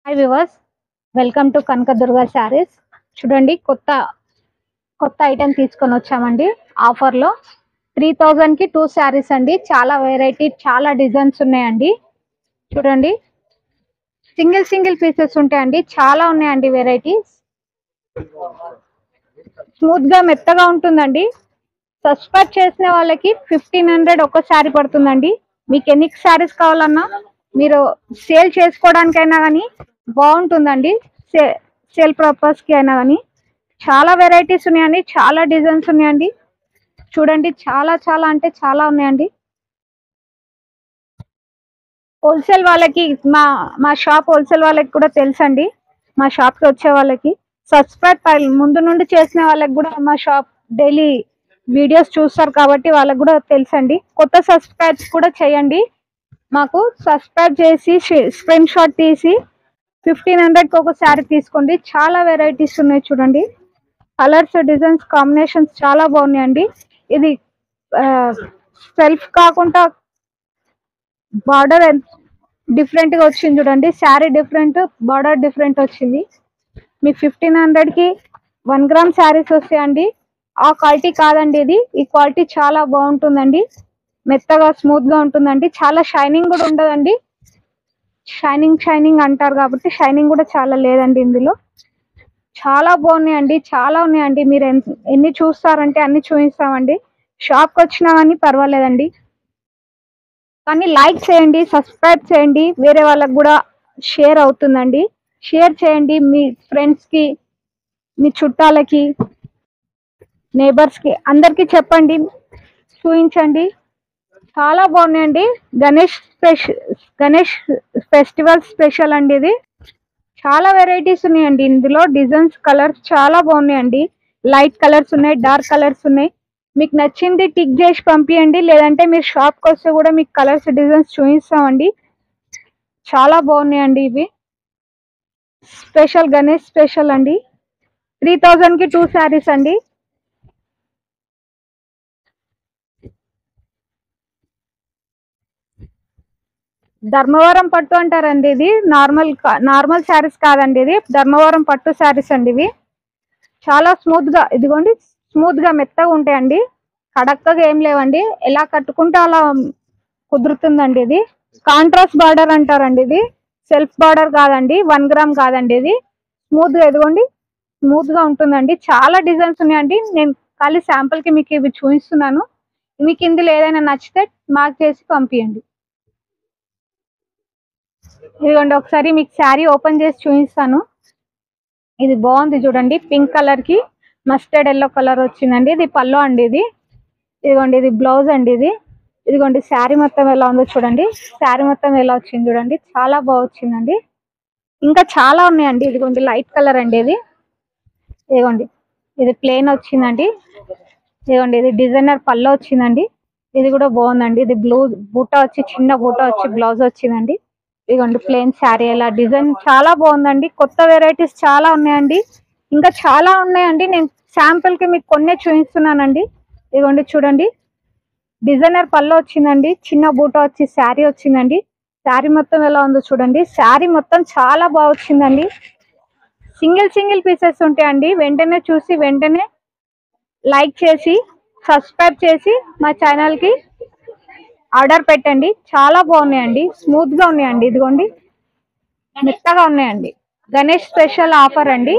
Hi viewers, welcome to Kanakadurga saris. చూడండి, కొత్త item తీసుకొని వచ్చామండి. ఆఫర్లో 3000కి 2 శారీస్ అండి. చాలా వెరైటీ, చాలా డిజైన్స్ ఉన్నాయండి. చూడండి, సింగిల్ పీసెస్ ఉంటాయండి. చాలా ఉన్నాయండి వెరైటీస్. స్మూత్ గా మెత్తగా ఉంటుందండి. సబ్స్క్రైబ్ చేసిన వాళ్ళకి 1500 ఒక శారీ పడుతుందండి. మీకు ఎన్ని శారీస్ కావాలన్నా, మీరు సేల్ చేసుకోవడానికైనా కానీ బాగుంటుందండి. సేల్ పర్పస్ కి అయినా కానీ చాలా వెరైటీస్ ఉన్నాయండి. చాలా డిజైన్స్ ఉన్నాయండి. చూడండి, చాలా అంటే చాలా ఉన్నాయండి. హోల్సేల్ వాళ్ళకి మా షాప్ హోల్సేల్ వాళ్ళకి కూడా తెలుసండి. మా షాప్ కి వచ్చే వాళ్ళకి సబ్స్క్రైబ్ ముందు నుండి చేసిన వాళ్ళకి కూడా మా షాప్ డైలీ వీడియోస్ చూస్తారు కాబట్టి వాళ్ళకి కూడా తెలుసండి. కొత్త సబ్స్క్రైబ్స్ కూడా చేయండి. మాకు సబ్స్క్రైబ్ చేసి స్క్రీన్ షాట్ తీసి 1500కి ఒక శారీ తీసుకోండి. చాలా వెరైటీస్ ఉన్నాయి. చూడండి, కలర్స్, డిజైన్స్, కాంబినేషన్స్ చాలా బాగున్నాయండి. ఇది సెల్ఫ్ కాకుండా బార్డర్ డిఫరెంట్ గా వచ్చింది. చూడండి, శారీ డిఫరెంట్, బార్డర్ డిఫరెంట్ వచ్చింది. మీకు 1500కి 1 గ్రామ్ శారీస్ వస్తాయండి. ఆ క్వాలిటీ కాదండి ఇది. ఈ క్వాలిటీ చాలా బాగుంటుందండి. మెత్తగా, స్మూత్ గా ఉంటుందండి. చాలా షైనింగ్ కూడా ఉండదండి. షైనింగ్ అంటారు కాబట్టి షైనింగ్ కూడా చాలా లేదండి ఇందులో. చాలా బాగున్నాయండి. చాలా ఉన్నాయండి. మీరు ఎన్ని చూస్తారంటే అన్ని చూపిస్తామండి. షాప్కి వచ్చినా కానీ పర్వాలేదండి. కానీ లైక్ చేయండి, సబ్స్క్రైబ్ చేయండి. వేరే వాళ్ళకి కూడా షేర్ అవుతుందండి. షేర్ చేయండి మీ ఫ్రెండ్స్ కి, మీ చుట్టాలకి, నేబర్స్ కి, అందరికి చెప్పండి, చూపించండి. చాలా బాగున్నాయండి. గణేష్ ఫెస్టివల్ స్పెషల్ అండి ఇది. చాలా వెరైటీస్ ఉన్నాయండి ఇందులో. డిజైన్స్, కలర్స్ చాలా బాగున్నాయండి. లైట్ కలర్స్ ఉన్నాయి, డార్క్ కలర్స్ ఉన్నాయి. మీకు నచ్చింది టిక్ చేసి పంపించండి. లేదంటే మీరు షాప్కి వస్తే కూడా మీకు కలర్స్, డిజైన్స్ చూపిస్తామండి. చాలా బాగున్నాయండి ఇవి. స్పెషల్ గణేష్ స్పెషల్ అండి. 3000కి 2 శారీస్ అండి. ధర్మవరం పట్టు అంటారండి. ఇది నార్మల్ శారీస్ కాదండి. ఇది ధర్మవరం పట్టు శారీస్ అండి. ఇవి చాలా స్మూత్ గా, ఇదిగోండి, స్మూత్ గా మెత్తగా ఉంటాయండి. కడక్కగా ఏం లేవండి. ఎలా కట్టుకుంటే అలా కుదురుతుందండి. ఇది కాంట్రాస్ట్ బార్డర్ అంటారండి. ఇది సెల్ఫ్ బార్డర్ కాదండి, 1 గ్రామ్ కాదండి. ఇది స్మూత్ గా, ఇదిగోండి, స్మూత్ గా ఉంటుందండి. చాలా డిజైన్స్ ఉన్నాయండి. నేను ఖాళీ శాంపుల్ కి మీకు ఇవి చూపిస్తున్నాను. మీకు ఇందులో ఏదైనా నచ్చితే మార్క్ చేసి పంపించండి. ఇదిగోండి, ఒకసారి మీకు శారీ ఓపెన్ చేసి చూపిస్తాను. ఇది బాగుంది. చూడండి, పింక్ కలర్ కి మస్టర్డ్ ఎల్లో కలర్ వచ్చిందండి. ఇది పల్లో అండి. ఇదిగోండి, ఇది బ్లౌజ్ అండి. ఇదిగోండి, శారీ మొత్తం ఎలా ఉందో చూడండి. శారీ మొత్తం ఎలా వచ్చింది చూడండి. చాలా బాగా వచ్చిందండి. ఇంకా చాలా ఉన్నాయండి. ఇదిగోండి, లైట్ కలర్ అండి. ఇదిగోండి, ఇది ప్లెయిన్ వచ్చిందండి. ఇదిగోండి, ఇది డిజైనర్ పల్లో వచ్చిందండి. ఇది కూడా బాగుందండి. ఇది బ్లూ బూటా వచ్చి, చిన్న బూటా వచ్చి బ్లౌజ్ వచ్చిందండి. ఇదిగోండి, ప్లెయిన్ శారీ, ఎలా డిజైన్ చాలా బాగుందండి. కొత్త వెరైటీస్ చాలా ఉన్నాయండి. ఇంకా చాలా ఉన్నాయండి. నేను శాంపుల్ కి మీకు కొన్నే చూపిస్తున్నానండి. ఇదిగోండి, చూడండి, డిజైనర్ పళ్ళు వచ్చిందండి. చిన్న బూటా వచ్చి శారీ వచ్చిందండి. శారీ మొత్తం ఎలా ఉందో చూడండి. శారీ మొత్తం చాలా బాగా వచ్చిందండి. సింగిల్ పీసెస్ ఉంటాయండి. వెంటనే చూసి వెంటనే లైక్ చేసి సబ్స్క్రైబ్ చేసి మా ఛానల్ కి ఆర్డర్ పెట్టండి. చాలా బాగున్నాయండి. స్మూత్ గా ఉన్నాయండి. ఇదిగోండి, మెత్తగా ఉన్నాయండి. గణేష్ స్పెషల్ ఆఫర్ అండి.